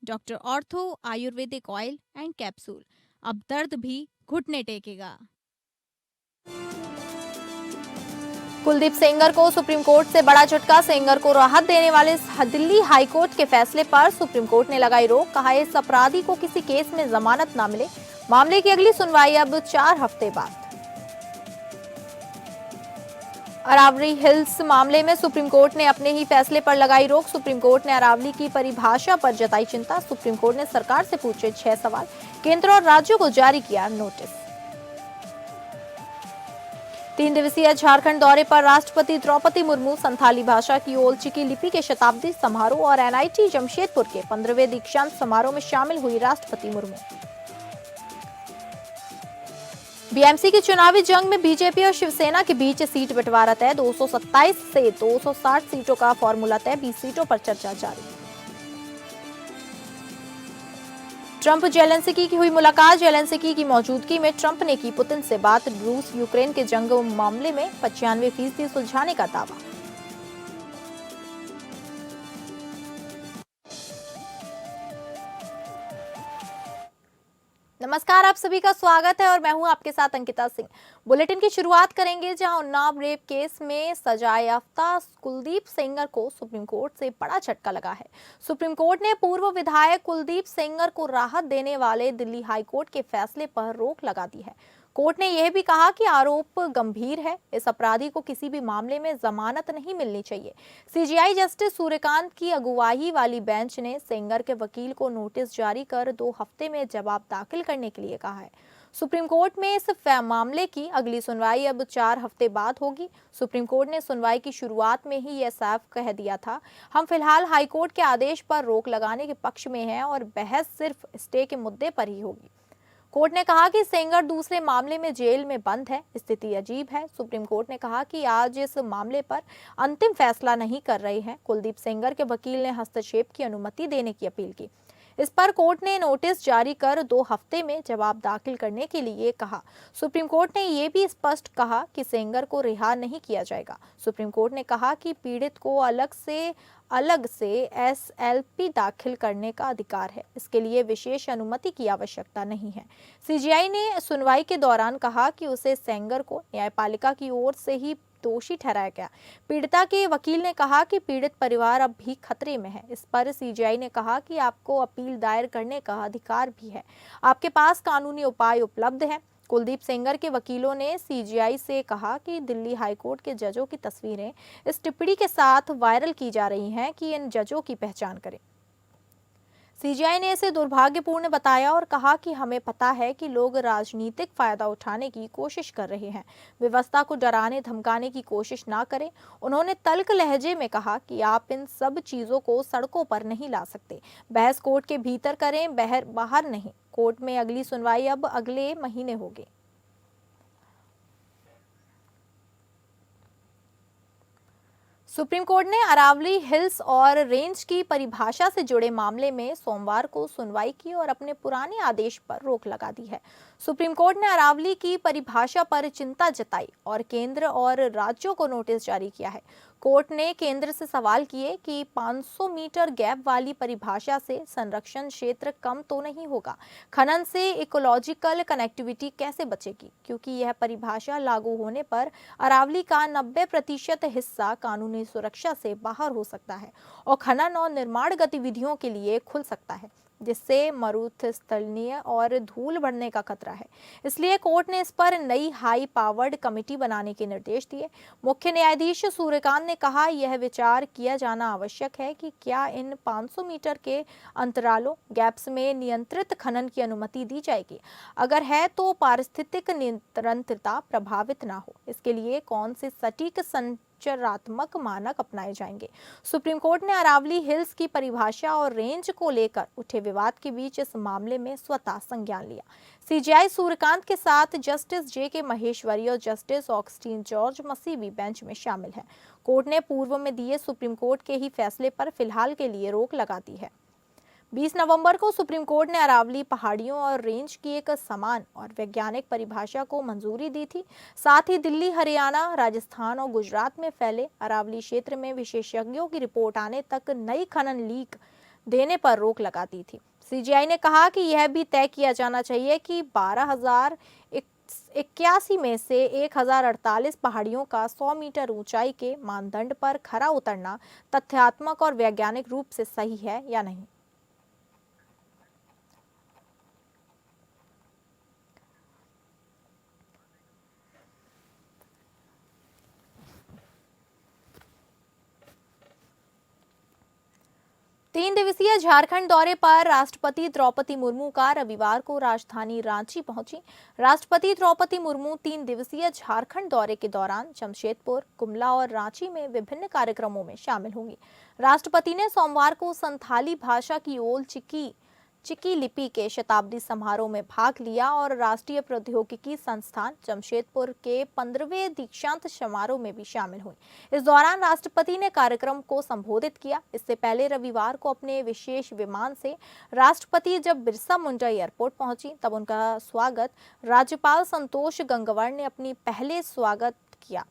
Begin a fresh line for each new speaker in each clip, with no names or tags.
Doctor ortho Ayurvedic oil and capsule. अब दर्द भी घुटने टेकेगा।
कुलदीप सेंगर को सुप्रीम कोर्ट से बड़ा झटका। सेंगर को राहत देने वाले दिल्ली हाईकोर्ट के फैसले पर सुप्रीम कोर्ट ने लगाई रोक। कहा इस अपराधी को किसी केस में जमानत न मिले। मामले की अगली सुनवाई अब 4 हफ्ते बाद। अरावली हिल्स मामले में सुप्रीम कोर्ट ने अपने ही फैसले पर लगाई रोक। सुप्रीम कोर्ट ने अरावली की परिभाषा पर जताई चिंता। सुप्रीम कोर्ट ने सरकार से पूछे 6 सवाल। केंद्र और राज्यों को जारी किया नोटिस। 3 दिवसीय झारखंड दौरे पर राष्ट्रपति द्रौपदी मुर्मू संथाली भाषा की ओलचिकी लिपि के शताब्दी समारोह और एनआईटी जमशेदपुर के 15वें दीक्षांत समारोह में शामिल हुई राष्ट्रपति मुर्मू। बीएमसी की चुनावी जंग में बीजेपी और शिवसेना के बीच सीट बंटवारा तय। 227 से 260 सीटों का फॉर्मूला तय। 20 सीटों पर चर्चा जारी। ट्रंप जेलेंस्की की हुई मुलाकात। जेलेंस्की की मौजूदगी में ट्रंप ने की पुतिन से बात। रूस यूक्रेन के जंग मामले में 95% सुलझाने का दावा। नमस्कार, आप सभी का स्वागत है और मैं हूं आपके साथ अंकिता सिंह। बुलेटिन की शुरुआत करेंगे जहां उन्नाव रेप केस में सजायाफ्ता कुलदीप सेंगर को सुप्रीम कोर्ट से बड़ा झटका लगा है। सुप्रीम कोर्ट ने पूर्व विधायक कुलदीप सेंगर को राहत देने वाले दिल्ली हाईकोर्ट के फैसले पर रोक लगा दी है। कोर्ट ने यह भी कहा कि आरोप गंभीर है। इस अपराधी को किसी भी मामले में जमानत नहीं मिलनी चाहिए। सीजेआई जस्टिस सूर्यकांत की अगुवाई वाली बेंच ने सेंगर के वकील को नोटिस जारी कर 2 हफ्ते में जवाब दाखिल करने के लिए कहा है। सुप्रीम कोर्ट में इस मामले की अगली सुनवाई अब 4 हफ्ते बाद होगी। सुप्रीम कोर्ट ने सुनवाई की शुरुआत में ही यह साफ कह दिया था, हम फिलहाल हाईकोर्ट के आदेश पर रोक लगाने के पक्ष में हैं और बहस सिर्फ स्टे के मुद्दे पर ही होगी। कोर्ट ने कहा कि सेंगर दूसरे मामले में जेल में बंद है। स्थिति अजीब है। सुप्रीम कोर्ट ने कहा कि आज इस मामले पर अंतिम फैसला नहीं कर रहे हैं। कुलदीप सेंगर के वकील ने हस्तक्षेप की अनुमति देने की अपील की। इस पर कोर्ट ने नोटिस जारी कर 2 हफ्ते में जवाब दाखिल करने के लिए कहा। सुप्रीम कोर्ट ने यह भी स्पष्ट कहा कि सेंगर को रिहा नहीं किया जाएगा। सुप्रीम कोर्ट ने कहा कि पीड़ित को अलग से एसएलपी दाखिल करने का अधिकार है। इसके लिए विशेष अनुमति की आवश्यकता नहीं है। सीजीआई ने सुनवाई के दौरान कहा कि उसे सेंगर को न्यायपालिका की ओर से ही दोषी ठहराया गया। पीड़िता के वकील ने कहा कि पीड़ित परिवार अब भी खतरे में है। इस पर सीजीआई ने कहा कि आपको अपील दायर करने का अधिकार भी है। आपके पास कानूनी उपाय उपलब्ध है। कुलदीप सेंगर के वकीलों ने सीजीआई से कहा कि दिल्ली हाईकोर्ट के जजों की तस्वीरें इस टिप्पणी के साथ वायरल की जा रही हैं कि इन जजों की पहचान करें। सीजीआई ने इसे दुर्भाग्यपूर्ण बताया और कहा कि हमें पता है कि लोग राजनीतिक फायदा उठाने की कोशिश कर रहे हैं। व्यवस्था को डराने धमकाने की कोशिश ना करें। उन्होंने तल्ख लहजे में कहा कि आप इन सब चीजों को सड़कों पर नहीं ला सकते। बहस कोर्ट के भीतर करें, बाहर नहीं। कोर्ट में अगली सुनवाई अब अगले महीने होगी। सुप्रीम कोर्ट ने अरावली हिल्स और रेंज की परिभाषा से जुड़े मामले में सोमवार को सुनवाई की और अपने पुराने आदेश पर रोक लगा दी है। सुप्रीम कोर्ट ने अरावली की परिभाषा पर चिंता जताई और केंद्र और राज्यों को नोटिस जारी किया है। कोर्ट ने केंद्र से सवाल किए कि 500 मीटर गैप वाली परिभाषा से संरक्षण क्षेत्र कम तो नहीं होगा। खनन से इकोलॉजिकल कनेक्टिविटी कैसे बचेगी, क्योंकि यह परिभाषा लागू होने पर अरावली का 90% हिस्सा कानूनी सुरक्षा से बाहर हो सकता है और खनन और निर्माण गतिविधियों के लिए खुल सकता है, जिससे मरुस्थलीय और धूल बढ़ने का खतरा है। इसलिए कोर्ट ने इस पर नई हाई पावर्ड कमेटी बनाने के निर्देश दिए। मुख्य न्यायाधीश सूर्यकांत ने कहा यह विचार किया जाना आवश्यक है कि क्या इन 500 मीटर के अंतरालों गैप्स में नियंत्रित खनन की अनुमति दी जाएगी। अगर है तो पारिस्थितिक निरंतरता प्रभावित ना हो। इसके लिए कौन से सटीक संरचनात्मक मानक अपनाए जाएंगे। सुप्रीम कोर्ट ने अरावली हिल्स की परिभाषा और रेंज को लेकर उठे विवाद के बीच इस मामले में स्वतः संज्ञान लिया। सीजीआई सूर्यकांत के साथ जस्टिस जे.के. महेश्वरी और जस्टिस ऑगस्टीन जॉर्ज मसीह भी बेंच में शामिल हैं। कोर्ट ने पूर्व में दिए सुप्रीम कोर्ट के ही फैसले पर फिलहाल के लिए रोक लगा दी है। 20 नवंबर को सुप्रीम कोर्ट ने अरावली पहाड़ियों और रेंज की एक समान और वैज्ञानिक परिभाषा को मंजूरी दी थी। साथ ही दिल्ली, हरियाणा, राजस्थान और गुजरात में फैले अरावली क्षेत्र में विशेषज्ञों की रिपोर्ट आने तक नई खनन लीक देने पर रोक लगा दी थी। सीजीआई ने कहा कि यह भी तय किया जाना चाहिए कि 12,081 में से 1,048 पहाड़ियों का 100 मीटर ऊंचाई के मानदंड पर खरा उतरना तथ्यात्मक और वैज्ञानिक रूप से सही है या नहीं। 3 दिवसीय झारखंड दौरे पर राष्ट्रपति द्रौपदी मुर्मू का रविवार को राजधानी रांची पहुंची। राष्ट्रपति द्रौपदी मुर्मू 3 दिवसीय झारखंड दौरे के दौरान जमशेदपुर, गुमला और रांची में विभिन्न कार्यक्रमों में शामिल होंगी। राष्ट्रपति ने सोमवार को संथाली भाषा की ओल चिकी लिपि के शताब्दी समारोह में भाग लिया और राष्ट्रीय प्रौद्योगिकी संस्थान जमशेदपुर के 15वें दीक्षांत समारोह में भी शामिल हुई। इस दौरान राष्ट्रपति ने कार्यक्रम को संबोधित किया। इससे पहले रविवार को अपने विशेष विमान से राष्ट्रपति जब बिरसा मुंडा एयरपोर्ट पहुंची, तब उनका स्वागत राज्यपाल संतोष गंगवार ने अपनी पहले स्वागत किया।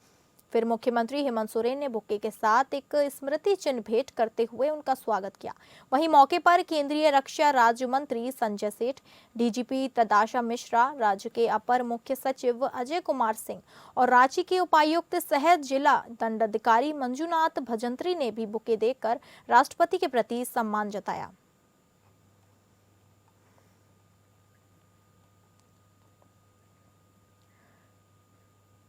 फिर मुख्यमंत्री हेमंत सोरेन ने बुके के साथ एक स्मृति चिन्ह भेंट करते हुए उनका स्वागत किया। वहीं मौके पर केंद्रीय रक्षा राज्य मंत्री संजय सेठ, डीजीपी तदाशा मिश्रा, राज्य के अपर मुख्य सचिव अजय कुमार सिंह और रांची के उपायुक्त सह जिला दंडाधिकारी मंजूनाथ भजंत्री ने भी बुके देकर राष्ट्रपति के प्रति सम्मान जताया।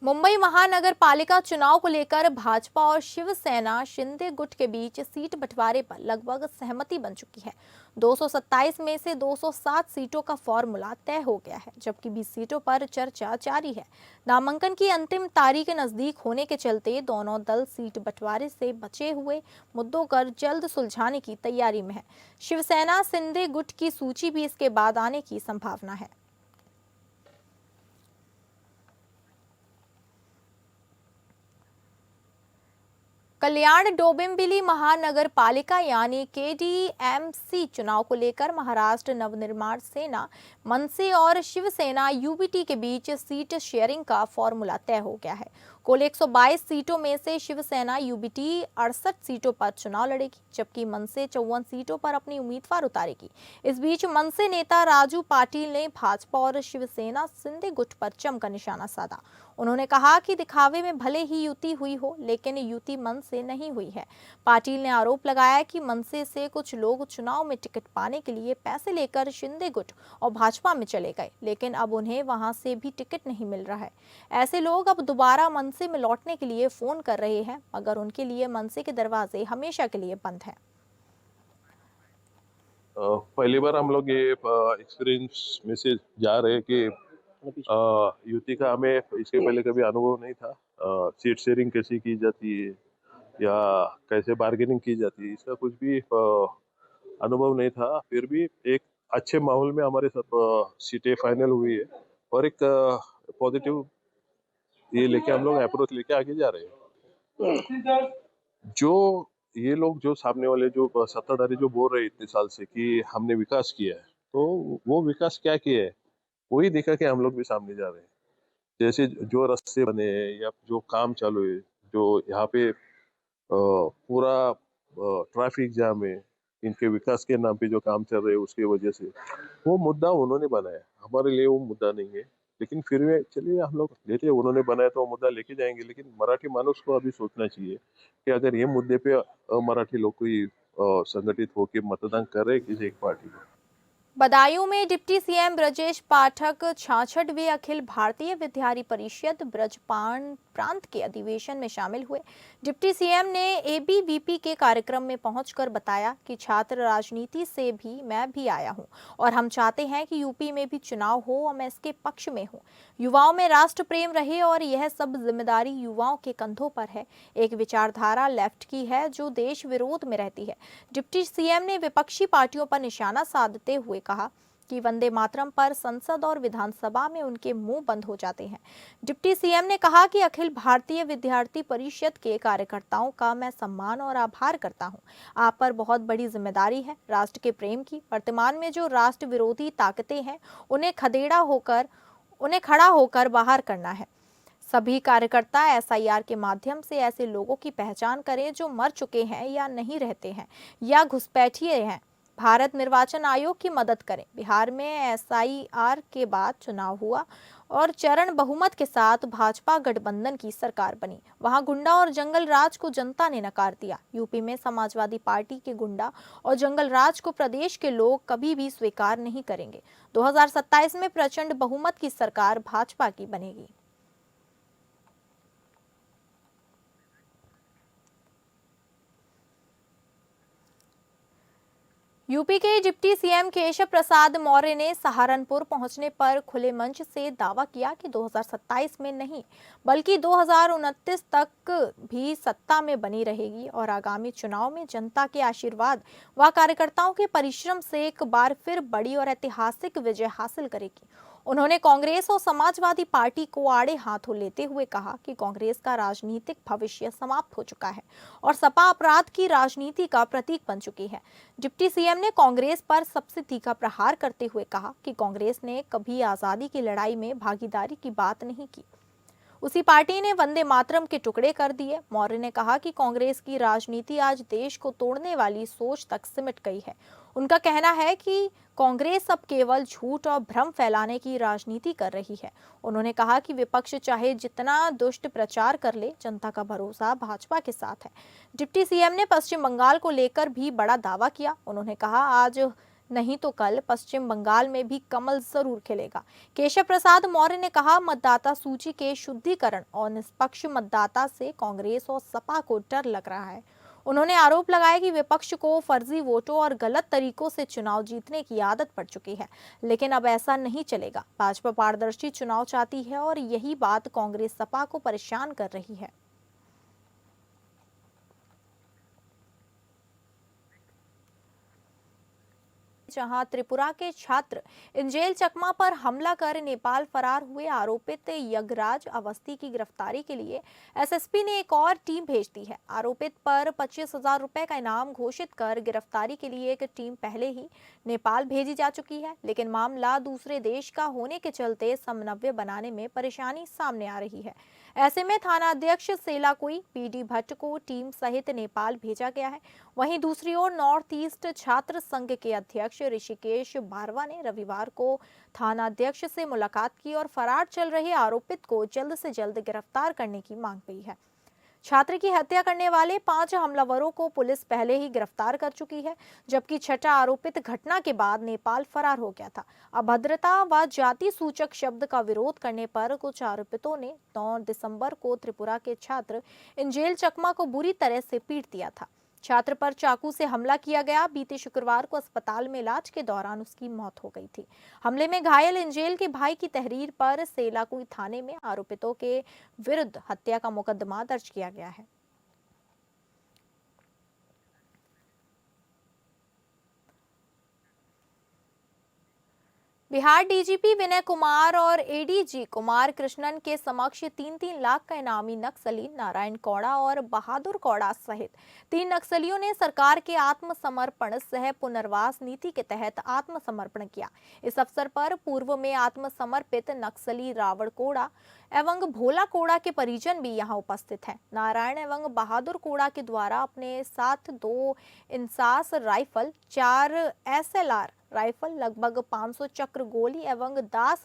मुंबई महानगर पालिका चुनाव को लेकर भाजपा और शिवसेना शिंदे गुट के बीच सीट बंटवारे पर लगभग सहमति बन चुकी है। 227 में से 207 सीटों का फॉर्मूला तय हो गया है, जबकि 20 सीटों पर चर्चा जारी है। नामांकन की अंतिम तारीख नजदीक होने के चलते दोनों दल सीट बंटवारे से बचे हुए मुद्दों को जल्द सुलझाने की तैयारी में है। शिवसेना शिंदे गुट की सूची भी इसके बाद आने की संभावना है। कल्याण डोंबिवली महानगर पालिका यानी केडीएमसी चुनाव को लेकर महाराष्ट्र नवनिर्माण सेना, मनसे और शिवसेना यूबीटी के बीच सीट शेयरिंग का फॉर्मूला तय हो गया है। कुल 122 सीटों में से शिवसेना यूबीटी 68 सीटों पर चुनाव लड़ेगी, जबकि मनसे 54 सीटों पर अपनी उम्मीदवार उतारेगी। इस बीच मनसे नेता राजू पाटिल ने भाजपा और शिवसेना शिंदे गुट पर जमकर निशाना साधा। उन्होंने कहा कि दिखावे में भले ही युति हुई हो, लेकिन युति मन से नहीं हुई है। पाटिल ने आरोप लगाया कि मनसे से कुछ लोग चुनाव में टिकट पाने के लिए पैसे लेकर शिंदे गुट और भाजपा में चले गए, लेकिन अब उन्हें वहां से भी टिकट नहीं मिल रहा है। ऐसे लोग अब दोबारा मनसे में लौटने के लिए फोन कर रहे हैं, मगर उनके लिए मनसे के दरवाजे हमेशा के लिए बंद हैं।
पहली बार हम लोग ये एक्सपीरियंस में से जा रहे हैं कि युति का हमें इसके पहले कभी अनुभव नहीं था। सीट शेयरिंग कैसी की जाती है या कैसे बार्गेनिंग की जाती है, इसका कुछ भी अनुभव नहीं था। फिर भी एक अच्छे माहौल में हमारे सब सीटें फाइनल हुई है और एक पॉजिटिव ये लेके हम लोग अप्रोच लेके आगे जा रहे हैं। जो ये लोग जो सामने वाले जो सत्ताधारी जो बोल रहे इतने साल से कि हमने विकास किया है, तो वो विकास क्या किया है वही देखा कि हम लोग भी सामने जा रहे हैं। जैसे जो रास्ते बने हैं या जो काम चालू है, जो यहाँ पे पूरा ट्रैफिक जाम है, इनके विकास के नाम पे जो काम चल रहे हैं उसकी वजह से वो मुद्दा उन्होंने बनाया। हमारे लिए वो मुद्दा नहीं है, लेकिन फिर भी चलिए हम लोग लेते हैं, उन्होंने बनाया तो वो मुद्दा लेके जाएंगे। लेकिन मराठी मानुस को अभी सोचना चाहिए कि अगर ये मुद्दे पे मराठी लोग कोई संगठित होकर मतदान कर रहे किसी एक पार्टी को।
बदायूं में डिप्टी सीएम ब्रजेश पाठक 66वें अखिल भारतीय विद्यार्थी परिषद ब्रज प्रांत के अधिवेशन में शामिल हुए। डिप्टी सीएम ने एबीवीपी के कार्यक्रम में पहुंचकर बताया कि छात्र राजनीति से भी मैं भी आया हूं और हम चाहते हैं कि यूपी में भी चुनाव हो और मैं इसके पक्ष में हूं। युवाओं में राष्ट्र प्रेम रहे और यह सब जिम्मेदारी युवाओं के कंधों पर है। एक विचारधारा लेफ्ट की है जो देश विरोध में रहती है। डिप्टी सीएम ने विपक्षी पार्टियों पर निशाना साधते हुए कहा कि वंदे मातरम पर संसद और विधानसभा में उनके मुंह बंद हो जाते हैं। डिप्टी सीएम ने कहा कि अखिल भारतीय विद्यार्थी परिषद के कार्यकर्ताओं का मैं सम्मान और आभार करता हूं। आप पर बहुत बड़ी जिम्मेदारी है राष्ट्र के प्रेम की। वर्तमान में जो राष्ट्र विरोधी ताकतें हैं उन्हें खड़ा होकर बाहर करना है। सभी कार्यकर्ता एसआईआर के माध्यम से ऐसे लोगों की पहचान करें जो मर चुके हैं या नहीं रहते हैं या घुसपैठिए हैं। भारत निर्वाचन आयोग की मदद करें। बिहार में एसआईआर के बाद चुनाव हुआ और चरण बहुमत के साथ भाजपा गठबंधन की सरकार बनी। वहां गुंडा और जंगल राज को जनता ने नकार दिया। यूपी में समाजवादी पार्टी के गुंडा और जंगल राज को प्रदेश के लोग कभी भी स्वीकार नहीं करेंगे। 2027 में प्रचंड बहुमत की सरकार भाजपा की बनेगी। यूपी के डिप्टी सीएम केशव प्रसाद मौर्य ने सहारनपुर पहुंचने पर खुले मंच से दावा किया कि 2027 में नहीं बल्कि 2029 तक भी सत्ता में बनी रहेगी और आगामी चुनाव में जनता के आशीर्वाद व कार्यकर्ताओं के परिश्रम से एक बार फिर बड़ी और ऐतिहासिक विजय हासिल करेगी। उन्होंने कांग्रेस और समाजवादी पार्टी को आड़े हाथों लेते हुए कहा कि कांग्रेस का राजनीतिक भविष्य समाप्त हो चुका है और सपा अपराध की राजनीति का प्रतीक बन चुकी है। डिप्टी सीएम ने कांग्रेस पर सबसे तीखा प्रहार करते हुए कहा कि कांग्रेस ने कभी आजादी की लड़ाई में भागीदारी की बात नहीं की, उसी पार्टी ने वंदे मातरम के टुकड़े कर दिए। मौर्य ने कहा कि कांग्रेस की राजनीति आज देश को तोड़ने वाली सोच तक सिमट गई है। उनका कहना है कि कांग्रेस अब केवल झूठ और भ्रम फैलाने की राजनीति कर रही है। उन्होंने कहा कि विपक्ष चाहे जितना दुष्ट प्रचार कर ले, जनता का भरोसा भाजपा के साथ है। डिप्टी सीएम ने पश्चिम बंगाल को लेकर भी बड़ा दावा किया। उन्होंने कहा, आज नहीं तो कल पश्चिम बंगाल में भी कमल जरूर खिलेगा। केशव प्रसाद मौर्य ने कहा, मतदाता सूची के शुद्धिकरण और निष्पक्ष मतदाता से कांग्रेस और सपा को डर लग रहा है। उन्होंने आरोप लगाया कि विपक्ष को फर्जी वोटों और गलत तरीकों से चुनाव जीतने की आदत पड़ चुकी है, लेकिन अब ऐसा नहीं चलेगा। भाजपा पारदर्शी चुनाव चाहती है और यही बात कांग्रेस सपा को परेशान कर रही है। जहां त्रिपुरा के छात्र इंजेल चकमा पर हमला कर नेपाल फरार हुए आरोपित यगराज अवस्थी की गिरफ्तारी के लिए एसएसपी ने एक और टीम भेज दी है। आरोपित पर 25,000 रुपए का इनाम घोषित कर गिरफ्तारी के लिए एक टीम पहले ही नेपाल भेजी जा चुकी है, लेकिन मामला दूसरे देश का होने के चलते समन्वय बनाने में परेशानी सामने आ रही है। ऐसे में थाना अध्यक्ष सेलाकुई पीडी भट्ट को टीम सहित नेपाल भेजा गया है। वहीं दूसरी ओर नॉर्थ ईस्ट छात्र संघ के अध्यक्ष ऋषिकेश बारवा ने रविवार को थाना अध्यक्ष से मुलाकात की और फरार चल रहे आरोपित को जल्द से जल्द गिरफ्तार करने की मांग की है। छात्र की हत्या करने वाले 5 हमलावरों को पुलिस पहले ही गिरफ्तार कर चुकी है, जबकि छठा आरोपित घटना के बाद नेपाल फरार हो गया था। अभद्रता व जाति सूचक शब्द का विरोध करने पर कुछ आरोपितों ने 9 दिसंबर को त्रिपुरा के छात्र इंजेल चकमा को बुरी तरह से पीट दिया था। छात्र पर चाकू से हमला किया गया। बीते शुक्रवार को अस्पताल में इलाज के दौरान उसकी मौत हो गई थी। हमले में घायल इंजेल के भाई की तहरीर पर सेलाकुई थाने में आरोपितों के विरुद्ध हत्या का मुकदमा दर्ज किया गया है। बिहार डीजीपी विनय कुमार और एडीजी कुमार कृष्णन के समक्ष 3-3 लाख का इनामी नक्सली नारायण कौड़ा और बहादुर कौड़ा सहित 3 नक्सलियों ने सरकार के आत्मसमर्पण सह पुनर्वास नीति के तहत आत्मसमर्पण किया। इस अवसर पर पूर्व में आत्मसमर्पित नक्सली रावण कोड़ा एवं भोला कोड़ा के परिजन भी यहां उपस्थित हैं। नारायण एवं बहादुर कोड़ा के द्वारा अपने साथ 2 इंसास राइफल, 4 SLR राइफल, लगभग 500 चक्र गोली एवं 10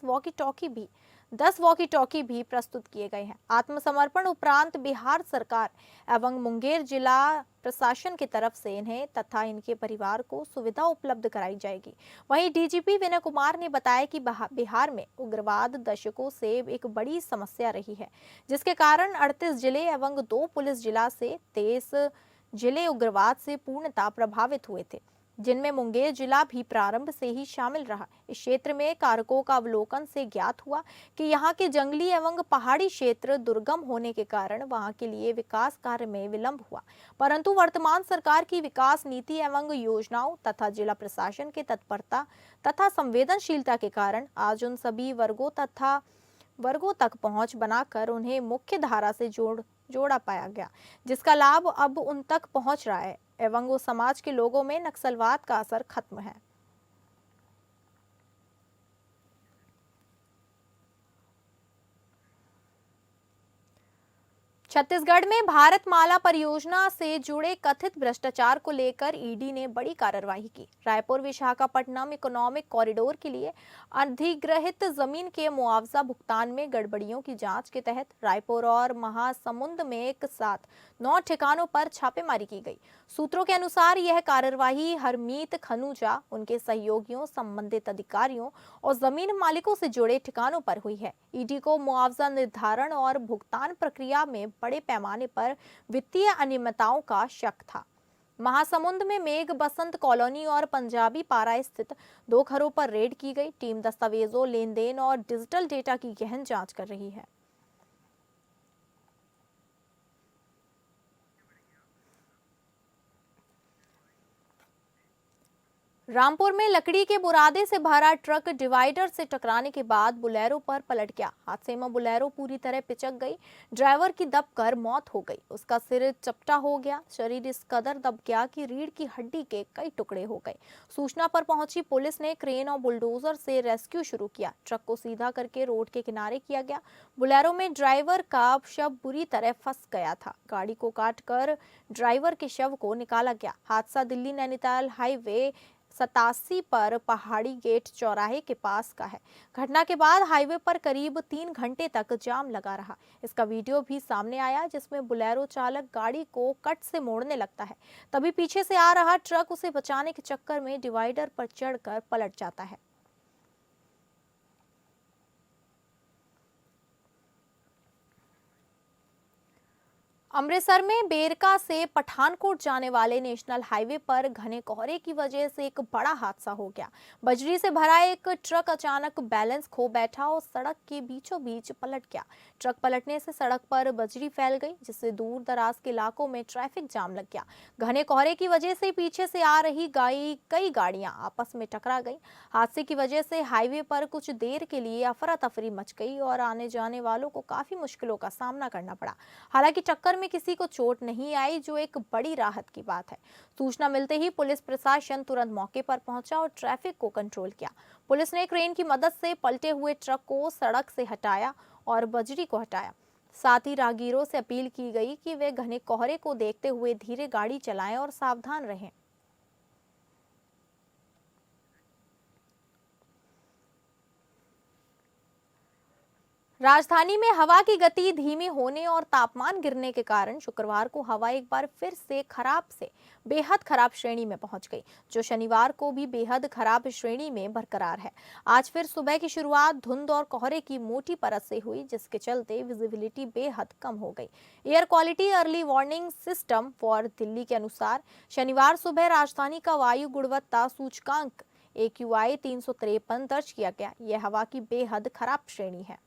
वॉकी टॉकी भी प्रस्तुत किए गए हैं। आत्मसमर्पण उपरांत बिहार सरकार एवं मुंगेर जिला प्रशासन की तरफ से इन्हें तथा इनके परिवार को सुविधा उपलब्ध कराई जाएगी। वहीं डीजीपी विनय कुमार ने बताया कि बिहार में उग्रवाद दशकों से एक बड़ी समस्या रही है, जिसके कारण 38 जिले एवं 2 पुलिस जिला से 23 जिले उग्रवाद से पूर्णतः प्रभावित हुए थे, जिनमें मुंगेर जिला भी प्रारंभ से ही शामिल रहा। इस क्षेत्र में कारकों का अवलोकन से ज्ञात हुआ कि यहाँ के जंगली एवं पहाड़ी क्षेत्र दुर्गम होने के कारण वहाँ के लिए विकास कार्य में विलंब हुआ, परंतु वर्तमान सरकार की विकास नीति एवं योजनाओं तथा जिला प्रशासन के तत्परता तथा संवेदनशीलता के कारण आज उन सभी वर्गों तक पहुंच बनाकर उन्हें मुख्य धारा से जोड़ा पाया गया, जिसका लाभ अब उन तक पहुंच रहा है एवं वो समाज के लोगों में नक्सलवाद का असर खत्म है। छत्तीसगढ़ में भारतमाला परियोजना से जुड़े कथित भ्रष्टाचार को लेकर ईडी ने बड़ी कार्रवाई की। रायपुर विशाखापट्टनम इकोनॉमिक कॉरिडोर के लिए अधिग्रहित जमीन के मुआवजा भुगतान में गड़बड़ियों की जांच के तहत रायपुर और महासमुंद में एक साथ 9 ठिकानों पर छापेमारी की गई। सूत्रों के अनुसार यह कार्रवाई हरमीत खनूजा, उनके सहयोगियों, संबंधित अधिकारियों और जमीन मालिकों से जुड़े ठिकानों पर हुई है। ईडी को मुआवजा निर्धारण और भुगतान प्रक्रिया में बड़े पैमाने पर वित्तीय अनियमितताओं का शक था। महासमुंद में मेघ बसंत कॉलोनी और पंजाबी पारा स्थित 2 घरों पर रेड की गई। टीम दस्तावेजों, लेन देन और डिजिटल डेटा की गहन जांच कर रही है। रामपुर में लकड़ी के बुरादे से भरा ट्रक डिवाइडर से टकराने के बाद बुलेरो पर पलट गया। हादसे में बुलेरो पूरी तरह पिचक गई। ड्राइवर की दबकर मौत हो गई। उसका सिर चपटा हो गया। शरीर इस कदर दब गया कि रीढ़ की हड्डी के कई टुकड़े हो गए। सूचना पर पहुंची पुलिस ने क्रेन और बुलडोजर से रेस्क्यू शुरू किया। ट्रक को सीधा करके रोड के किनारे किया गया। बुलेरो में ड्राइवर का शव बुरी तरह फंस गया था। गाड़ी को काटकर ड्राइवर के शव को निकाला गया। हादसा दिल्ली नैनीताल हाईवे 87 पर पहाड़ी गेट चौराहे के पास का है। घटना के बाद हाईवे पर करीब 3 घंटे तक जाम लगा रहा। इसका वीडियो भी सामने आया, जिसमें बुलेरो चालक गाड़ी को कट से मोड़ने लगता है। तभी पीछे से आ रहा ट्रक उसे बचाने के चक्कर में डिवाइडर पर चढ़कर पलट जाता है। अमृतसर में बेरका से पठानकोट जाने वाले नेशनल हाईवे पर घने कोहरे की वजह से एक बड़ा हादसा हो गया। बजरी से भरा एक ट्रक अचानक बैलेंस खो बैठा और सड़क के बीचों बीच पलट गया। ट्रक पलटने से सड़क पर बजरी फैल गई, जिससे दूर दराज के इलाकों में ट्रैफिक जाम लग गया। घने कोहरे की वजह से पीछे से आ रही कई गाड़ियां आपस में टकरा गई। हादसे की वजह से हाईवे पर कुछ देर के लिए अफरा तफरी मच गई और आने जाने वालों को काफी मुश्किलों का सामना करना पड़ा। हालांकि टक्कर में किसी को चोट नहीं आई, जो एक बड़ी राहत की बात है। सूचना मिलते ही पुलिस प्रशासन तुरंत मौके पर पहुंचा और ट्रैफिक को कंट्रोल किया। पुलिस ने क्रेन की मदद से पलटे हुए ट्रक को सड़क से हटाया और बजरी को हटाया। साथ ही राहगीरों से अपील की गई कि वे घने कोहरे को देखते हुए धीरे गाड़ी चलाएं और सावधान रहें। राजधानी में हवा की गति धीमी होने और तापमान गिरने के कारण शुक्रवार को हवा एक बार फिर से खराब से बेहद खराब श्रेणी में पहुंच गई, जो शनिवार को भी बेहद खराब श्रेणी में बरकरार है। आज फिर सुबह की शुरुआत धुंध और कोहरे की मोटी परत से हुई, जिसके चलते विजिबिलिटी बेहद कम हो गई। Air quality early warning system for Delhi के अनुसार शनिवार सुबह राजधानी का वायु गुणवत्ता सूचकांक AQI 353 दर्ज किया गया। यह हवा की बेहद खराब श्रेणी है।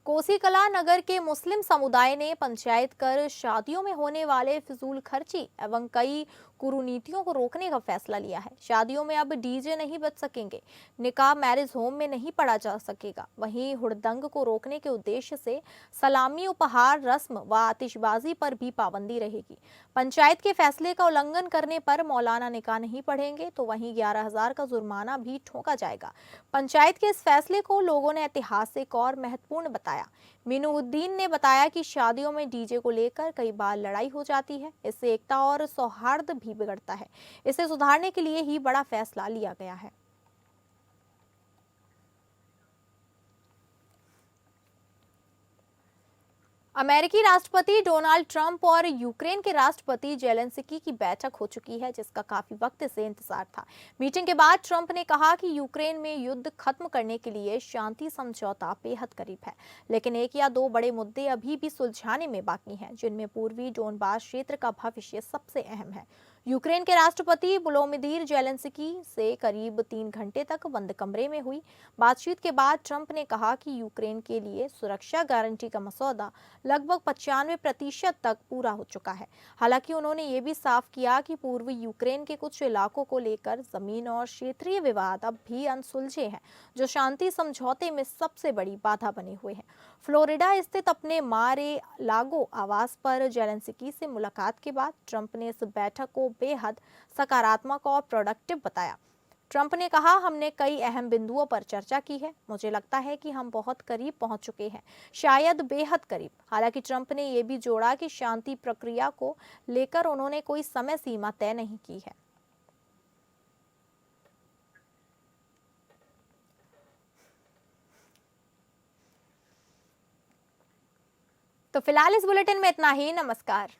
कोसीकला नगर के मुस्लिम समुदाय ने पंचायत कर शादियों में होने वाले फिजूल खर्ची एवं कई कुरीतियों को रोकने का फैसला लिया है। शादियों में अब डीजे नहीं बज सकेंगे, निकाह मैरिज होम में नहीं पढ़ा जा सकेगा। वहीं हुड़दंग को रोकने के उद्देश्य से सलामी, उपहार रस्म व आतिशबाजी पर भी पाबंदी रहेगी। पंचायत के फैसले का उल्लंघन करने पर मौलाना निकाह नहीं पढ़ेंगे तो वहीं 11,000 का जुर्माना भी ठोका जाएगा। पंचायत के इस फैसले को लोगों ने ऐतिहासिक और महत्वपूर्ण बताया। मीनुद्दीन ने बताया कि शादियों में डीजे को लेकर कई बार लड़ाई हो जाती है, इससे एकता और सौहार्द भी बिगड़ता है। इसे सुधारने के लिए ही बड़ा फैसला लिया गया है। अमेरिकी राष्ट्रपति डोनाल्ड ट्रंप और यूक्रेन के राष्ट्रपति जेलेंस्की की बैठक हो चुकी है, जिसका काफी वक्त से इंतजार था। मीटिंग के बाद ट्रंप ने कहा कि यूक्रेन में युद्ध खत्म करने के लिए शांति समझौता बेहद करीब है, लेकिन 1 या 2 बड़े मुद्दे अभी भी सुलझाने में बाकी हैं, जिनमें पूर्वी डोनबास क्षेत्र का भविष्य सबसे अहम है। यूक्रेन के राष्ट्रपति वोलोदिमीर जेलेंस्की से करीब 3 घंटे तक बंद कमरे में हुई बातचीत के बाद ट्रंप ने कहा कि यूक्रेन के लिए सुरक्षा गारंटी का मसौदा लगभग 95% तक पूरा हो चुका है। हालांकि उन्होंने ये भी साफ किया कि पूर्वी यूक्रेन के कुछ इलाकों को लेकर जमीन और क्षेत्रीय विवाद अब भी अनसुलझे हैं, जो शांति समझौते में सबसे बड़ी बाधा बने हुए हैं। फ्लोरिडा स्थित अपने मारे लागो आवास पर जेलेंस्की से मुलाकात के बाद ट्रंप ने इस बैठक को बेहद सकारात्मक और प्रोडक्टिव बताया। ट्रंप ने कहा, हमने कई अहम बिंदुओं पर चर्चा की है। मुझे लगता है कि हम बहुत करीब पहुंच चुके हैं, शायद बेहद करीब। हालांकि ट्रंप ने यह भी जोड़ा कि शांति प्रक्रिया को लेकर उन्होंने कोई समय सीमा तय नहीं की है। तो फिलहाल इस बुलेटिन में इतना ही। नमस्कार।